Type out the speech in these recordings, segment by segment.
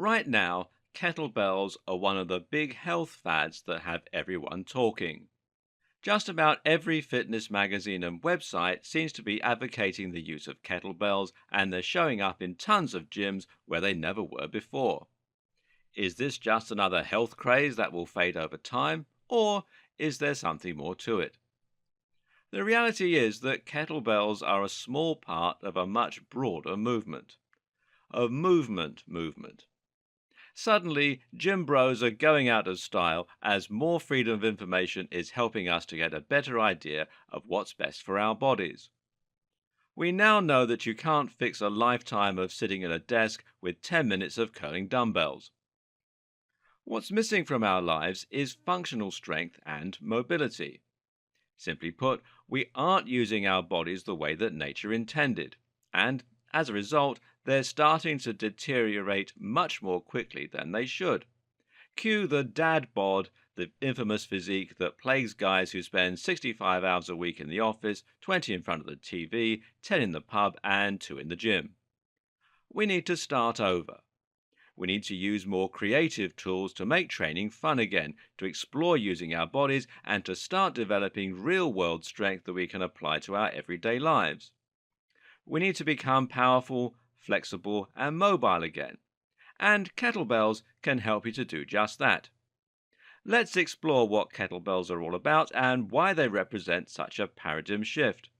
Right now, kettlebells are one of the big health fads that have everyone talking. Just about every fitness magazine and website seems to be advocating the use of kettlebells, and they're showing up in tons of gyms where they never were before. Is this just another health craze that will fade over time, or is there something more to it? The reality is that kettlebells are a small part of a much broader movement. A movement. Suddenly, gym bros are going out of style as more freedom of information is helping us to get a better idea of what's best for our bodies. We now know that you can't fix a lifetime of sitting at a desk with 10 minutes of curling dumbbells. What's missing from our lives is functional strength and mobility. Simply put, we aren't using our bodies the way that nature intended, and as a result, they're starting to deteriorate much more quickly than they should. Cue the dad bod, the infamous physique that plagues guys who spend 65 hours a week in the office, 20 in front of the TV, 10 in the pub, and 2 in the gym. We need to start over. We need to use more creative tools to make training fun again, to explore using our bodies, and to start developing real world strength that we can apply to our everyday lives. We need to become powerful, flexible, and mobile again. And kettlebells can help you to do just that. Let's explore what kettlebells are all about and why they represent such a paradigm shift.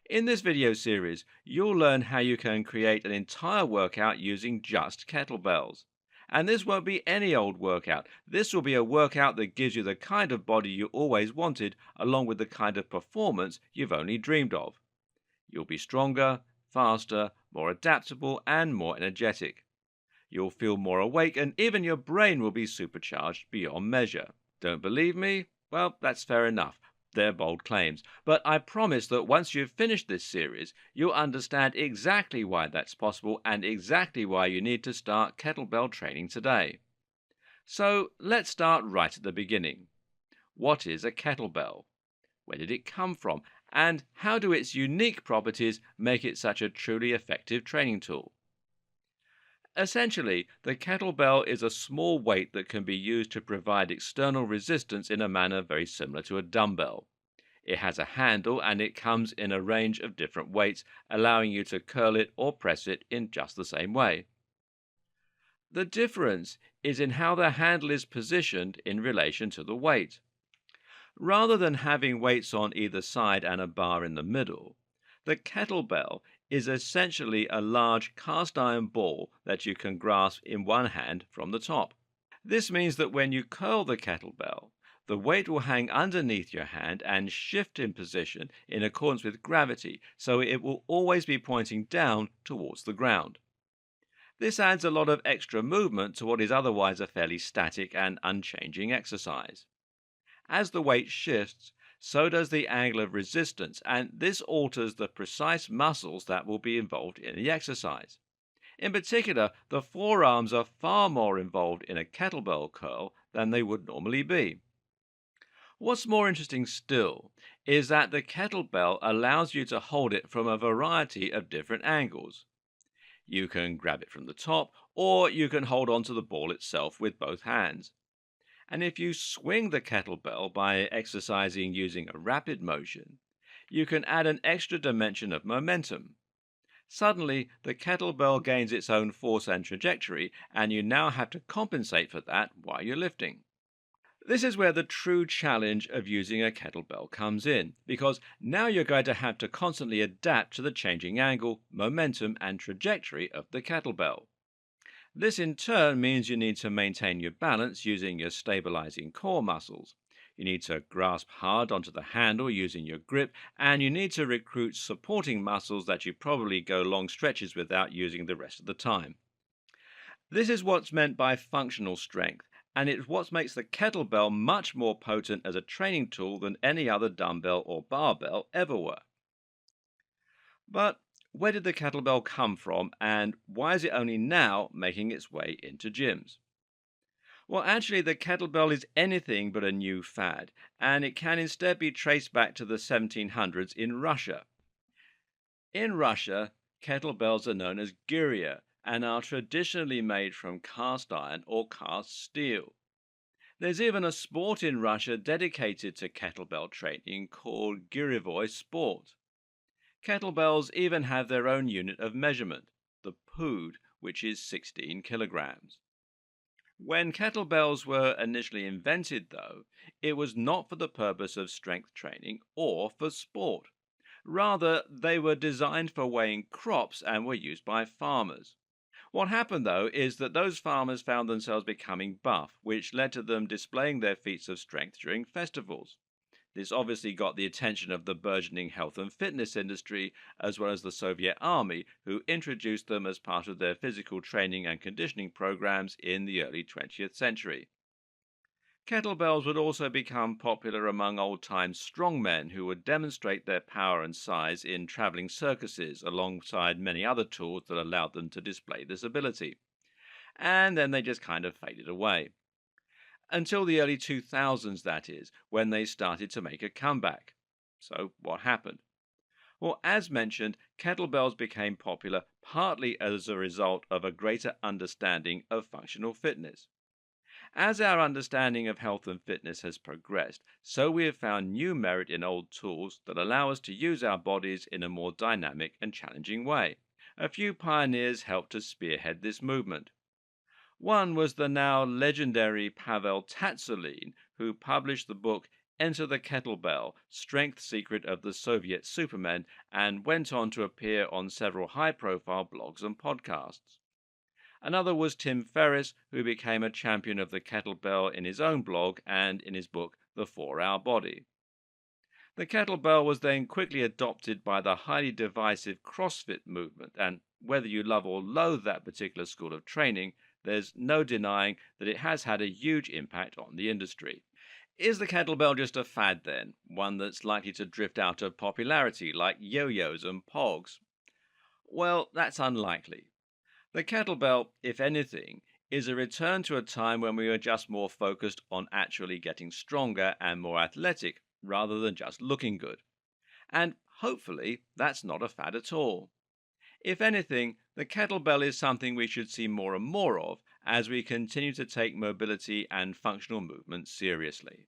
In this video series, you'll learn how you can create an entire workout using just kettlebells. And this won't be any old workout. This will be a workout that gives you the kind of body you always wanted, along with the kind of performance you've only dreamed of. You'll be stronger, faster, more adaptable, and more energetic. You'll feel more awake, and even your brain will be supercharged beyond measure. Don't believe me? Well, that's fair enough. They're bold claims. But I promise that once you've finished this series, you'll understand exactly why that's possible and exactly why you need to start kettlebell training today. So let's start right at the beginning. What is a kettlebell? Where did it come from? And how do its unique properties make it such a truly effective training tool? Essentially, the kettlebell is a small weight that can be used to provide external resistance in a manner very similar to a dumbbell. It has a handle and it comes in a range of different weights, allowing you to curl it or press it in just the same way. The difference is in how the handle is positioned in relation to the weight. Rather than having weights on either side and a bar in the middle, the kettlebell is essentially a large cast iron ball that you can grasp in one hand from the top. This means that when you curl the kettlebell, the weight will hang underneath your hand and shift in position in accordance with gravity, so it will always be pointing down towards the ground. This adds a lot of extra movement to what is otherwise a fairly static and unchanging exercise. As the weight shifts, so does the angle of resistance, and this alters the precise muscles that will be involved in the exercise. In particular, the forearms are far more involved in a kettlebell curl than they would normally be. What's more interesting still is that the kettlebell allows you to hold it from a variety of different angles. You can grab it from the top, or you can hold onto the ball itself with both hands. And if you swing the kettlebell by exercising using a rapid motion, you can add an extra dimension of momentum. Suddenly, the kettlebell gains its own force and trajectory, and you now have to compensate for that while you're lifting. This is where the true challenge of using a kettlebell comes in, because now you're going to have to constantly adapt to the changing angle, momentum, and trajectory of the kettlebell. This in turn means you need to maintain your balance using your stabilizing core muscles. You need to grasp hard onto the handle using your grip, and you need to recruit supporting muscles that you probably go long stretches without using the rest of the time. This is what's meant by functional strength, and it's what makes the kettlebell much more potent as a training tool than any other dumbbell or barbell ever were. But where did the kettlebell come from, and why is it only now making its way into gyms? Well, actually, the kettlebell is anything but a new fad, and it can instead be traced back to the 1700s in Russia. In Russia, kettlebells are known as gyria, and are traditionally made from cast iron or cast steel. There's even a sport in Russia dedicated to kettlebell training called Girevoy Sport. Kettlebells even have their own unit of measurement, the pood, which is 16 kilograms. When kettlebells were initially invented, though, it was not for the purpose of strength training or for sport. Rather, they were designed for weighing crops and were used by farmers. What happened, though, is that those farmers found themselves becoming buff, which led to them displaying their feats of strength during festivals. This obviously got the attention of the burgeoning health and fitness industry, as well as the Soviet army, who introduced them as part of their physical training and conditioning programs in the early 20th century. Kettlebells would also become popular among old time strongmen who would demonstrate their power and size in traveling circuses alongside many other tools that allowed them to display this ability. And then they just kind of faded away. Until the early 2000s, that is, when they started to make a comeback. So, what happened? Well, as mentioned, kettlebells became popular partly as a result of a greater understanding of functional fitness. As our understanding of health and fitness has progressed, so we have found new merit in old tools that allow us to use our bodies in a more dynamic and challenging way. A few pioneers helped to spearhead this movement. One was the now legendary Pavel Tsatsouline, who published the book Enter the Kettlebell, Strength Secret of the Soviet Supermen, and went on to appear on several high-profile blogs and podcasts. Another was Tim Ferriss, who became a champion of the kettlebell in his own blog and in his book The 4-Hour Body. The kettlebell was then quickly adopted by the highly divisive CrossFit movement, and whether you love or loathe that particular school of training, there's no denying that it has had a huge impact on the industry. Is the kettlebell just a fad then? One that's likely to drift out of popularity like yo-yos and pogs? Well, that's unlikely. The kettlebell, if anything, is a return to a time when we were just more focused on actually getting stronger and more athletic rather than just looking good. And hopefully, that's not a fad at all. If anything, the kettlebell is something we should see more and more of as we continue to take mobility and functional movement seriously.